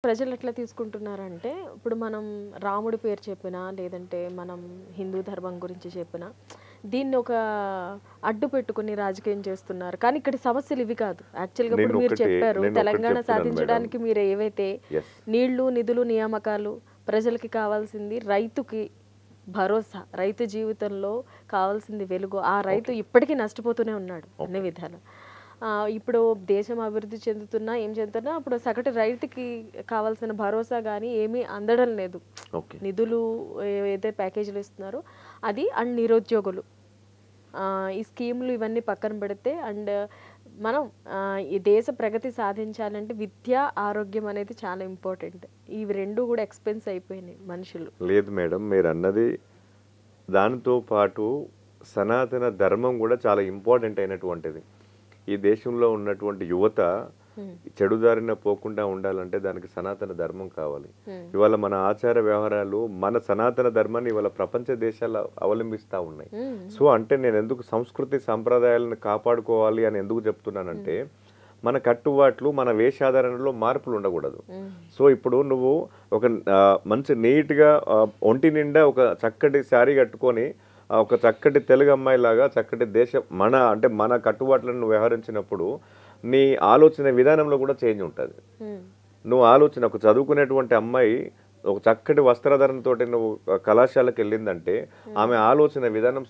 ప్రజలు ఎట్లా తీసుకుంటున్నారంటే, ఇప్పుడు మనం రాముడి పేరు చెప్పినా, లేదంటే మనం హిందూ ధర్మం గురించి చెప్పినా, దీన్ని ఒక అడ్డు పెట్టుకొని రాజకీయం చేస్తున్నారు. కానీ ఇక్కడి సమస్యలు ఇవి కాదు. యాక్చువల్‌గా ఇప్పుడు మీరు చెప్పారు, నేనొకటి తెలంగాణ చెప్తున్నాను మేడం. సాధించడానికి మీరు ఏవైతే యెస్. నీళ్లు, నిధులు, నియామకాలు ప్రజలకి కావాల్సింది రైతుకి భరోసా, రైతు జీవితంలో కావాల్సింది వెలుగు. ఆ రైతు ఓకే. ఇప్పటికీ నష్టపోతూనే ఉన్నాడు అన్ని ఓకే. విధాలా. ఇప్పుడు దేశం అభివృద్ధి చెందుతున్నా, ఏం చెందుతున్నా అప్పుడు సగటు రైతుకి కావాల్సిన భరోసా గానీ ఏమీ అందడం లేదు. ఓకే. నిధులు ఏదైతే ప్యాకేజీలు ఇస్తున్నారో అది అండ్ నిరుద్యోగులు. ఈ స్కీములు ఇవన్నీ పక్కన పెడితే అండ్ మనం ఈ దేశ ప్రగతి సాధించాలంటే విద్య, ఆరోగ్యం అనేది చాలా ఇంపార్టెంట్. ఇవి 2 కూడా ఎక్స్‌పెన్స్ అయిపోయినాయి మనుషులు. లేదు మేడం, మీరన్నది దానితో పాటు సనాతన ధర్మం కూడా చాలా ఇంపార్టెంట్ అయినటువంటిది. ఈ దేశంలో ఉన్నటువంటి యువత హ్మ్. చెడుదారిన పోకుండా ఉండాలంటే దానికి సనాతన ధర్మం కావాలి. హ్మ్. ఇవాళ మన ఆచార వ్యవహారాలు మన సనాతన ధర్మాన్ని ఇవాళ ప్రపంచ దేశాలు అవలంబిస్తూ ఉన్నాయి. హ్మ్. సో అంటే నేను ఎందుకు సంస్కృతి సంప్రదాయాలను కాపాడుకోవాలి అని ఎందుకు చెప్తున్నానంటే, మన కట్టుబాట్లు, మన వేషాధారణలో మార్పులు ఉండకూడదు. హ్మ్. సో ఇప్పుడు నువ్వు ఒక మంచి నీట్‌గా ఒంటి నిండా ఒక చక్కటి శారీ కట్టుకొని ఒక చక్కటి తెలుగు అమ్మాయిలాగా చక్కటి మన కట్టుబాట్లను నువ్వు వ్యవహరించినప్పుడు నీ ఆలోచన విధానంలో కూడా చేంజ్ ఉంటుంది. హ్మ్. నువ్వు ఒక చదువుకునేటువంటి అమ్మాయి ఒక చక్కటి వస్త్రధారణతోటి నువ్వు కళాశాలకు వెళ్ళిందంటే ఆమె ఆలోచన విధానం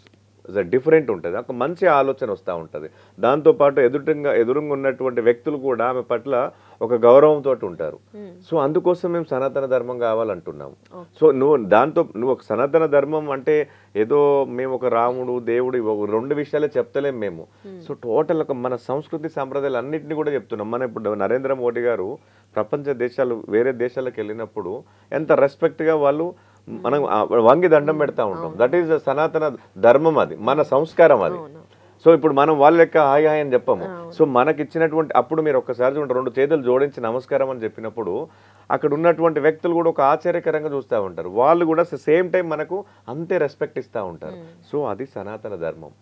డిఫరెంట్ ఉంటుంది. ఒక మంచి ఆలోచన వస్తూ ఉంటుంది. దాంతోపాటు ఎదురుగా ఉన్నటువంటి వ్యక్తులు కూడా ఆమె పట్ల ఒక గౌరవంతో ఉంటారు. సో అందుకోసం మేము సనాతన ధర్మం కావాలంటున్నాము. సో నువ్వు ఒక సనాతన ధర్మం అంటే ఏదో మేము ఒక రాముడు దేవుడు 2 విషయాలే చెప్తలేం మేము. సో టోటల్ మన సంస్కృతి సంప్రదాయాలు అన్నింటినీ కూడా చెప్తున్నాం. మన ఇప్పుడు నరేంద్ర మోడీ గారు ప్రపంచ దేశాలు వేరే దేశాలకు వెళ్ళినప్పుడు ఎంత రెస్పెక్ట్గా వాళ్ళు మనం వంగి దండం పెడతా ఉంటాం. దట్ ఈస్ సనాతన ధర్మం, అది మన సంస్కారం అది. సో ఇప్పుడు మనం వాళ్ళ లెక్క హాయ్ హాయ్ అని చెప్పము. సో మనకి ఇచ్చినటువంటి అప్పుడు మీరు ఒక్కసారి చూడండి, 2 చేతులు జోడించి నమస్కారం అని చెప్పినప్పుడు అక్కడ ఉన్నటువంటి వ్యక్తులు కూడా ఒక ఆశ్చర్యకరంగా చూస్తూ ఉంటారు. వాళ్ళు కూడా సేమ్ టైం మనకు అంతే రెస్పెక్ట్ ఇస్తూ ఉంటారు. సో అది సనాతన ధర్మం.